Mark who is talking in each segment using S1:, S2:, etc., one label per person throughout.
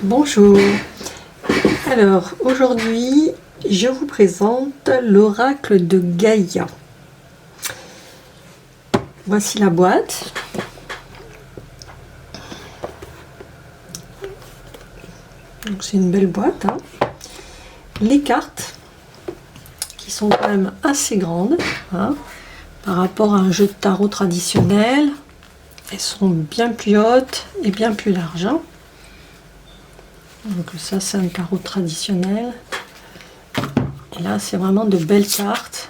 S1: Bonjour, alors aujourd'hui je vous présente l'oracle de Gaïa. Voici la boîte. Donc c'est une belle boîte, hein. Les cartes qui sont quand même assez grandes, hein, par rapport à un jeu de tarot traditionnel. Elles sont bien plus hautes et bien plus larges, hein. Donc ça c'est un tarot traditionnel. Et là c'est vraiment de belles cartes.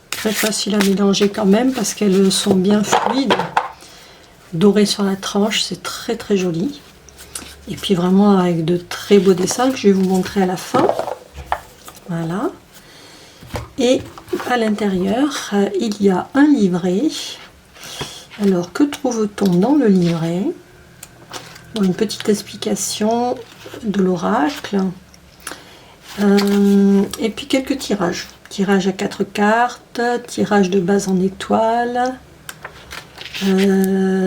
S1: Très facile à mélanger quand même parce qu'elles sont bien fluides. Dorées sur la tranche, c'est très très joli. Et puis vraiment avec de très beaux dessins que je vais vous montrer à la fin. Voilà. Et à l'intérieur, il y a un livret. Alors que trouve-t-on dans le livret? Bon, une petite explication de l'oracle. Et puis quelques tirages. Tirage à 4 cartes, tirage de base en étoile,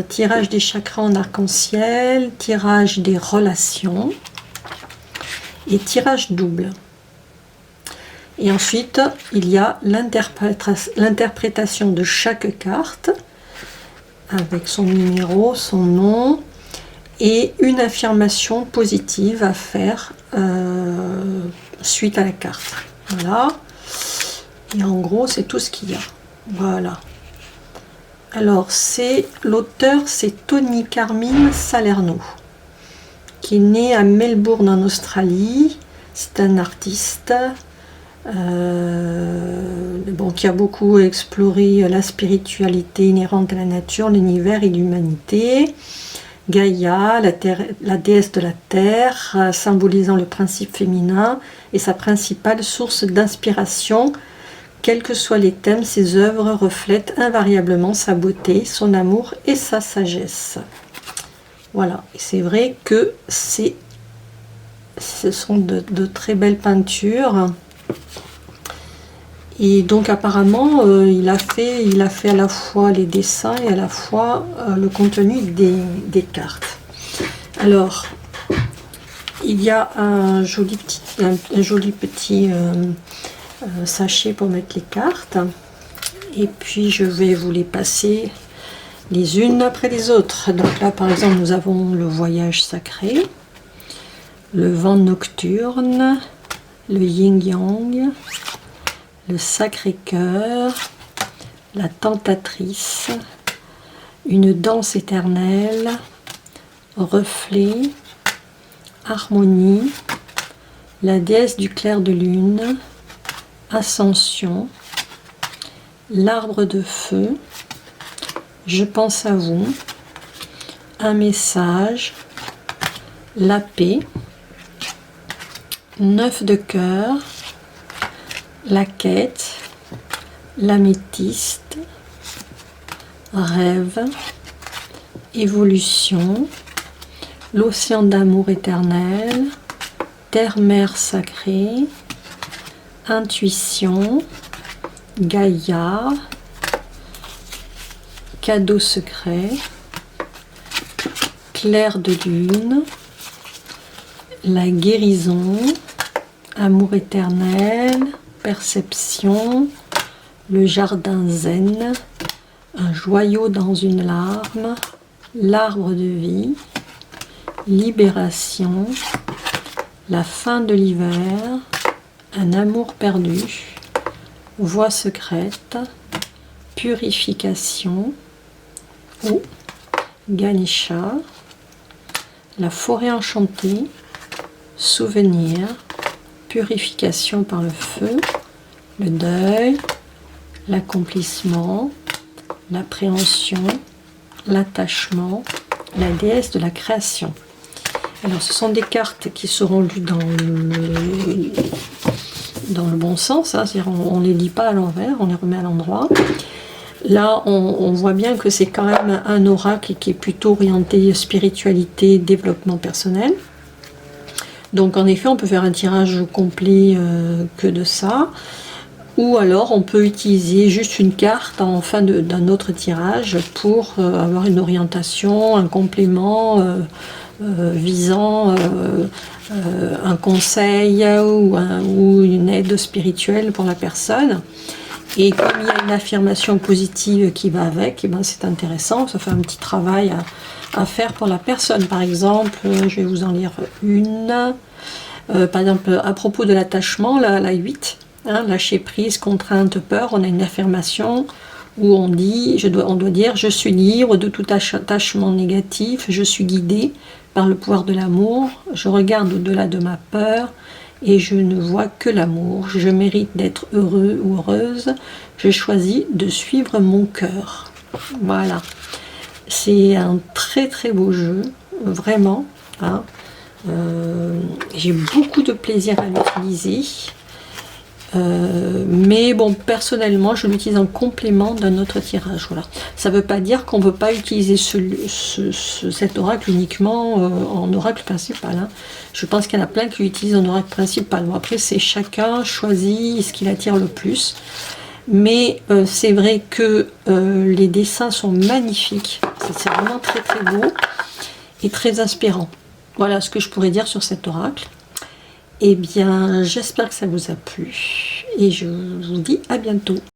S1: tirage des chakras en arc-en-ciel, tirage des relations et tirage double. Et ensuite, il y a l'interprétation de chaque carte avec son numéro, son nom et une affirmation positive à faire suite à la carte. Voilà. Et en gros, c'est tout ce qu'il y a. Voilà. Alors, l'auteur, c'est Tony Carmine Salerno, qui est né à Melbourne en Australie. C'est un artiste qui a beaucoup exploré la spiritualité inhérente à la nature, l'univers et l'humanité. Gaïa, la déesse de la terre, symbolisant le principe féminin et sa principale source d'inspiration. Quels que soient les thèmes, ses œuvres reflètent invariablement sa beauté, son amour et sa sagesse. Voilà, et c'est vrai que ce sont de très belles peintures. Et donc apparemment, il a fait à la fois les dessins et à la fois le contenu des cartes. Alors, il y a un joli petit sachet pour mettre les cartes. Et puis je vais vous les passer les unes après les autres. Donc là, par exemple, nous avons le voyage sacré, le vent nocturne, le yin-yang, le Sacré-Cœur, la Tentatrice, une danse éternelle, reflet, harmonie, la déesse du clair de lune, ascension, l'arbre de feu, je pense à vous, un message, la paix, 9 de cœur, la quête, l'améthyste, rêve, évolution, l'océan d'amour éternel, terre-mère sacrée, intuition, Gaïa, cadeau secret, clair de lune, la guérison, amour éternel, perception, le jardin zen, un joyau dans une larme, l'arbre de vie, libération, la fin de l'hiver, un amour perdu, voie secrète, purification, ou Ganesha, la forêt enchantée, souvenir, purification par le feu, le deuil, l'accomplissement, l'appréhension, l'attachement, la déesse de la création. Alors ce sont des cartes qui seront lues dans le bon sens, hein, c'est-à-dire on ne les lit pas à l'envers, on les remet à l'endroit. Là on voit bien que c'est quand même un oracle qui est plutôt orienté spiritualité, développement personnel. Donc en effet on peut faire un tirage complet que de ça, ou alors on peut utiliser juste une carte en fin d'un autre tirage pour avoir une orientation, un complément visant un conseil ou une aide spirituelle pour la personne. Et comme il y a une affirmation positive qui va avec, et ben c'est intéressant, ça fait un petit travail à faire pour la personne. Par exemple, je vais vous en lire une. Par exemple, à propos de l'attachement, la 8, hein, lâcher prise, contrainte, peur, on a une affirmation où on dit, on doit dire, je suis libre de tout attachement négatif, je suis guidé par le pouvoir de l'amour, je regarde au-delà de ma peur et je ne vois que l'amour, je mérite d'être heureux ou heureuse, je choisis de suivre mon cœur. Voilà, c'est un très très beau jeu, vraiment, hein. J'ai beaucoup de plaisir à l'utiliser. Mais bon, personnellement je l'utilise en complément d'un autre tirage. Voilà. Ça ne veut pas dire qu'on ne peut pas utiliser cet oracle uniquement en oracle principal, hein. Je pense qu'il y en a plein qui l'utilisent en oracle principal. Bon, après c'est chacun choisit ce qui l'attire le plus, mais c'est vrai que les dessins sont magnifiques, c'est vraiment très très beau et très inspirant. Voilà ce que je pourrais dire sur cet oracle. Eh bien, j'espère que ça vous a plu et je vous dis à bientôt.